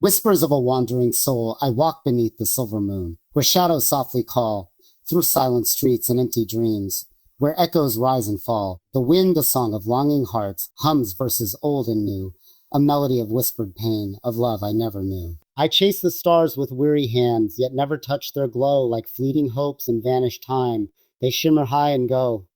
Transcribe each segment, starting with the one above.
Whispers of a wandering soul, I walk beneath the silver moon, where shadows softly call, through silent streets and empty dreams, where echoes rise and fall. The wind, a song of longing hearts, hums verses old and new, a melody of whispered pain, of love I never knew. I chase the stars with weary hands, yet never touch their glow. Like fleeting hopes in vanished time, they shimmer high and go.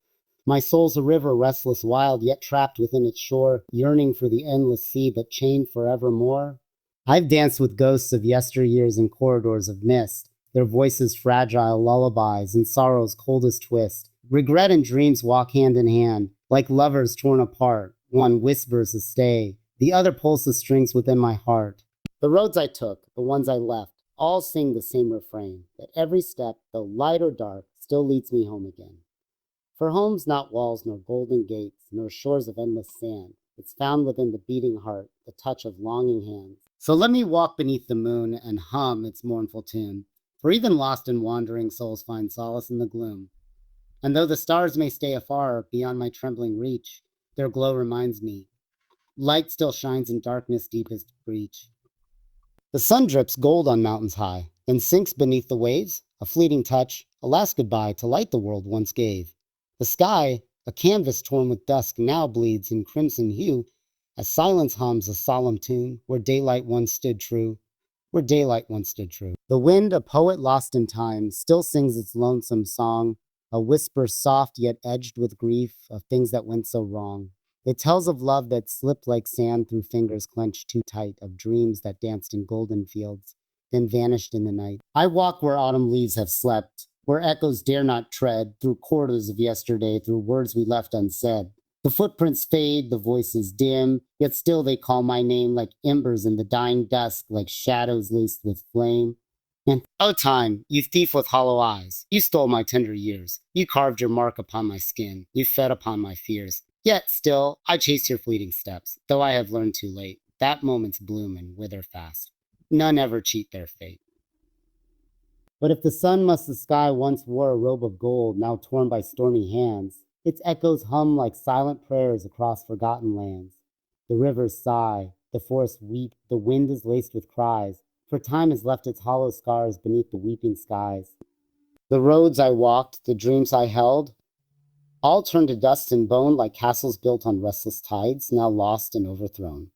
My soul's a river, restless, wild, yet trapped within its shore, yearning for the endless sea, but chained forevermore. I've danced with ghosts of yesteryears in corridors of mist, their voices fragile lullabies and sorrow's coldest twist. Regret and dreams walk hand in hand, like lovers torn apart. One whispers a stay, the other pulls the strings within my heart. The roads I took, the ones I left, all sing the same refrain, that every step, though light or dark, still leads me home again. For home's not walls nor golden gates, nor shores of endless sand. It's found within the beating heart, the touch of longing hands. So let me walk beneath the moon and hum its mournful tune, for even lost and wandering souls find solace in the gloom. And though the stars may stay afar, beyond my trembling reach, their glow reminds me, light still shines in darkness' deepest breach. The sun drips gold on mountains high, then sinks beneath the waves, a fleeting touch, a last goodbye to light the world once gave. The sky, a canvas torn with dusk, now bleeds in crimson hue, as silence hums a solemn tune, where daylight once stood true, where daylight once stood true. The wind, a poet lost in time, still sings its lonesome song, a whisper soft yet edged with grief of things that went so wrong. It tells of love that slipped like sand through fingers clenched too tight, of dreams that danced in golden fields, then vanished in the night. I walk where autumn leaves have slept, where echoes dare not tread, through corridors of yesterday, through words we left unsaid. The footprints fade, the voices dim, yet still they call my name like embers in the dying dusk, like shadows laced with flame. And, oh time, you thief with hollow eyes, you stole my tender years, you carved your mark upon my skin, you fed upon my fears. Yet still, I chase your fleeting steps, though I have learned too late, that moments bloom and wither fast. None ever cheat their fate. But if the sun must the sky once wore a robe of gold, now torn by stormy hands, its echoes hum like silent prayers across forgotten lands. The rivers sigh, the forests weep, the wind is laced with cries, for time has left its hollow scars beneath the weeping skies. The roads I walked, the dreams I held, all turned to dust and bone like castles built on restless tides, now lost and overthrown.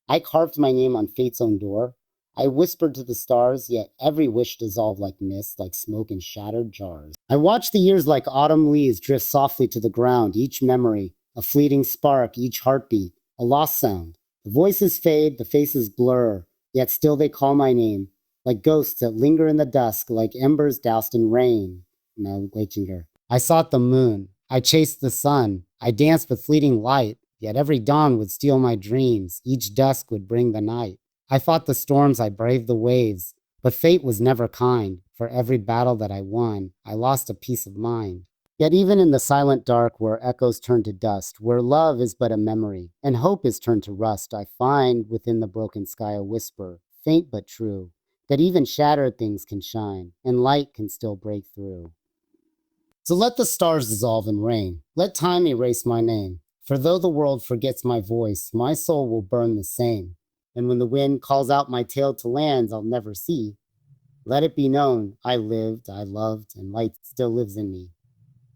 I carved my name on fate's own door. I whispered to the stars, yet every wish dissolved like mist, like smoke in shattered jars. I watched the years like autumn leaves drift softly to the ground, each memory, a fleeting spark, each heartbeat, a lost sound. The voices fade, the faces blur, yet still they call my name, like ghosts that linger in the dusk, like embers doused in rain. No, Lechinger. I sought the moon. I chased the sun. I danced with fleeting light, yet every dawn would steal my dreams. Each dusk would bring the night. I fought the storms, I braved the waves, but fate was never kind. For every battle that I won, I lost a piece of mind. Yet even in the silent dark, where echoes turn to dust, where love is but a memory, and hope is turned to rust, I find within the broken sky a whisper, faint but true, that even shattered things can shine, and light can still break through. So let the stars dissolve in rain. Let time erase my name. For though the world forgets my voice, my soul will burn the same. And when the wind calls out my tale to lands I'll never see, let it be known I lived, I loved, and light still lives in me.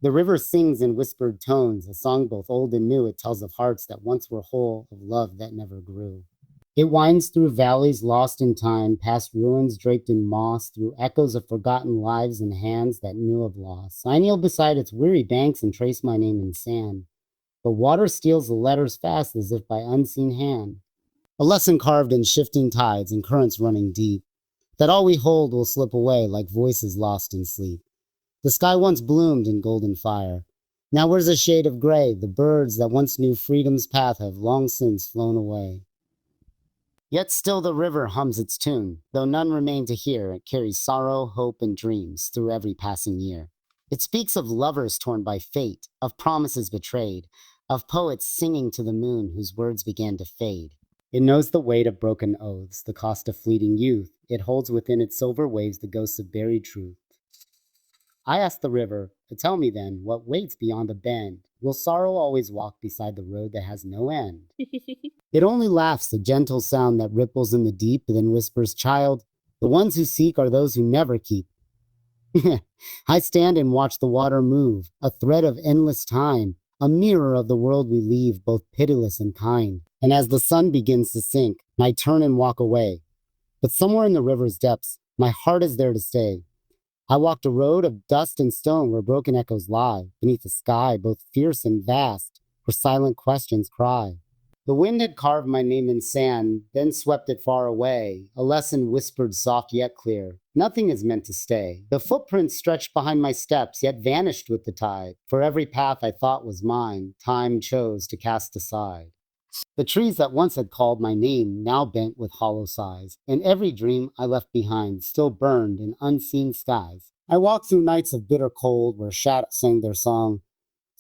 The river sings in whispered tones, a song both old and new. It tells of hearts that once were whole, of love that never grew. It winds through valleys lost in time, past ruins draped in moss, through echoes of forgotten lives and hands that knew of loss. I kneel beside its weary banks and trace my name in sand. But water steals the letters fast as if by unseen hand. A lesson carved in shifting tides and currents running deep, that all we hold will slip away like voices lost in sleep. The sky once bloomed in golden fire. Now wears a shade of gray. The birds that once knew freedom's path have long since flown away. Yet still the river hums its tune, though none remain to hear. It carries sorrow, hope, and dreams through every passing year. It speaks of lovers torn by fate, of promises betrayed, of poets singing to the moon whose words began to fade. It knows the weight of broken oaths, the cost of fleeting youth. It holds within its silver waves the ghosts of buried truth. I asked the river, tell me then, what waits beyond the bend? Will sorrow always walk beside the road that has no end? It only laughs, a gentle sound that ripples in the deep, then whispers, child, the ones who seek are those who never keep. I stand and watch the water move, a thread of endless time, a mirror of the world we leave, both pitiless and kind. And as the sun begins to sink, I turn and walk away. But somewhere in the river's depths, my heart is there to stay. I walked a road of dust and stone where broken echoes lie, beneath a sky both fierce and vast, where silent questions cry. The wind had carved my name in sand, then swept it far away. A lesson whispered soft yet clear. Nothing is meant to stay. The footprints stretched behind my steps, yet vanished with the tide. For every path I thought was mine, time chose to cast aside. The trees that once had called my name now bent with hollow sighs, and every dream I left behind still burned in unseen skies. I walked through nights of bitter cold where shadows sang their song,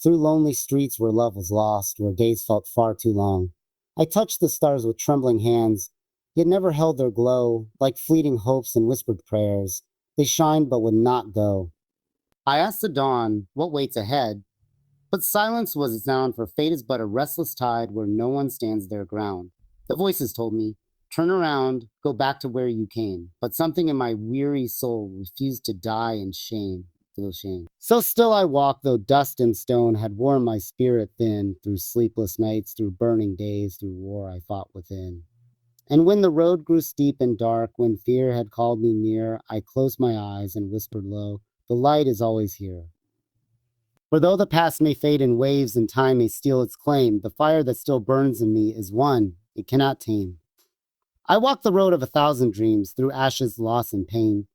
through lonely streets where love was lost, where days felt far too long. I touched the stars with trembling hands, yet never held their glow, like fleeting hopes and whispered prayers. They shined but would not go. I asked the dawn what waits ahead, but silence was its sound, for fate is but a restless tide where no one stands their ground. The voices told me, turn around, go back to where you came. But something in my weary soul refused to die in shame. Shame. So still I walked, though dust and stone had worn my spirit thin, through sleepless nights, through burning days, through war I fought within. And when the road grew steep and dark, when fear had called me near, I closed my eyes and whispered low, the light is always here. For though the past may fade in waves and time may steal its claim, the fire that still burns in me is one it cannot tame. I walk the road of 1,000 dreams, through ashes, loss, and pain.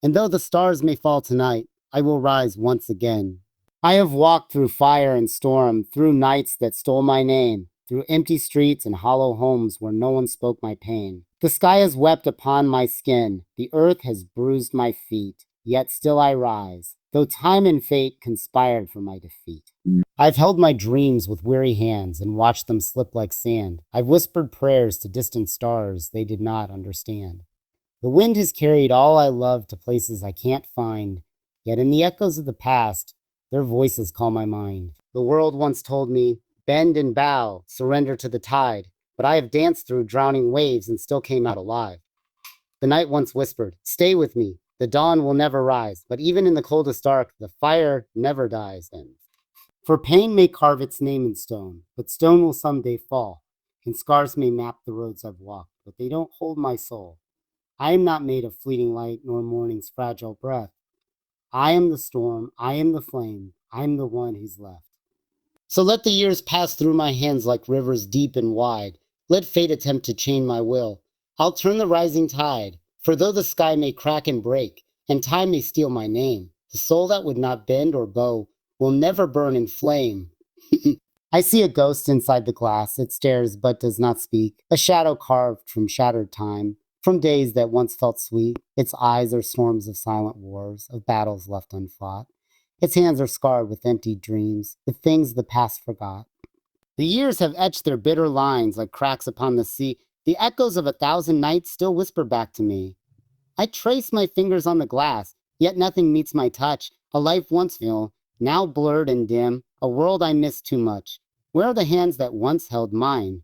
And though the stars may fall tonight, I will rise once again. I have walked through fire and storm, through nights that stole my name, through empty streets and hollow homes where no one spoke my pain. The sky has wept upon my skin, the earth has bruised my feet, yet still I rise, though time and fate conspired for my defeat. I've held my dreams with weary hands and watched them slip like sand. I've whispered prayers to distant stars they did not understand. The wind has carried all I love to places I can't find, yet in the echoes of the past, their voices call my mind. The world once told me, bend and bow, surrender to the tide, but I have danced through drowning waves and still came out alive. The night once whispered, stay with me, the dawn will never rise, but even in the coldest dark, the fire never dies. For pain may carve its name in stone, but stone will someday fall, and scars may map the roads I've walked, but they don't hold my soul. I am not made of fleeting light nor morning's fragile breath. I am the storm, I am the flame, I am the one who's left. So let the years pass through my hands like rivers deep and wide. Let fate attempt to chain my will. I'll turn the rising tide, for though the sky may crack and break, and time may steal my name, the soul that would not bend or bow will never burn in flame. I see a ghost inside the glass. It stares but does not speak, a shadow carved from shattered time, from days that once felt sweet. Its eyes are storms of silent wars, of battles left unfought. Its hands are scarred with empty dreams, the things the past forgot. The years have etched their bitter lines like cracks upon the sea. The echoes of 1,000 nights still whisper back to me. I trace my fingers on the glass, yet nothing meets my touch. A life once real, now blurred and dim, a world I miss too much. Where are the hands that once held mine?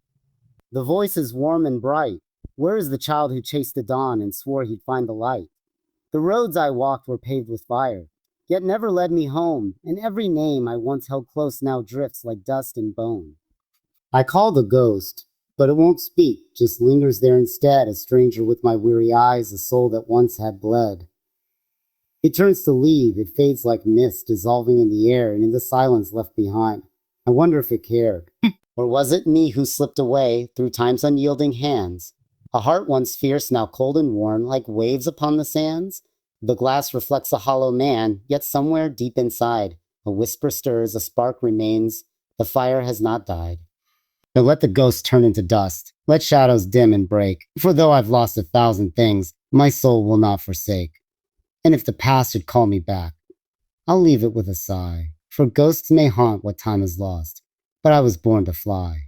The voice is warm and bright. Where is the child who chased the dawn and swore he'd find the light? The roads I walked were paved with fire, yet never led me home, and every name I once held close now drifts like dust and bone. I call the ghost, but it won't speak, just lingers there instead, a stranger with my weary eyes, a soul that once had bled. It turns to leave, it fades like mist, dissolving in the air and in the silence left behind. I wonder if it cared. Or was it me who slipped away through time's unyielding hands? A heart once fierce, now cold and worn, like waves upon the sands? The glass reflects a hollow man, yet somewhere deep inside, a whisper stirs, a spark remains, the fire has not died. Now let the ghost turn into dust, let shadows dim and break, for though I've lost 1,000 things, my soul will not forsake. And if the past should call me back, I'll leave it with a sigh, for ghosts may haunt what time has lost, but I was born to fly.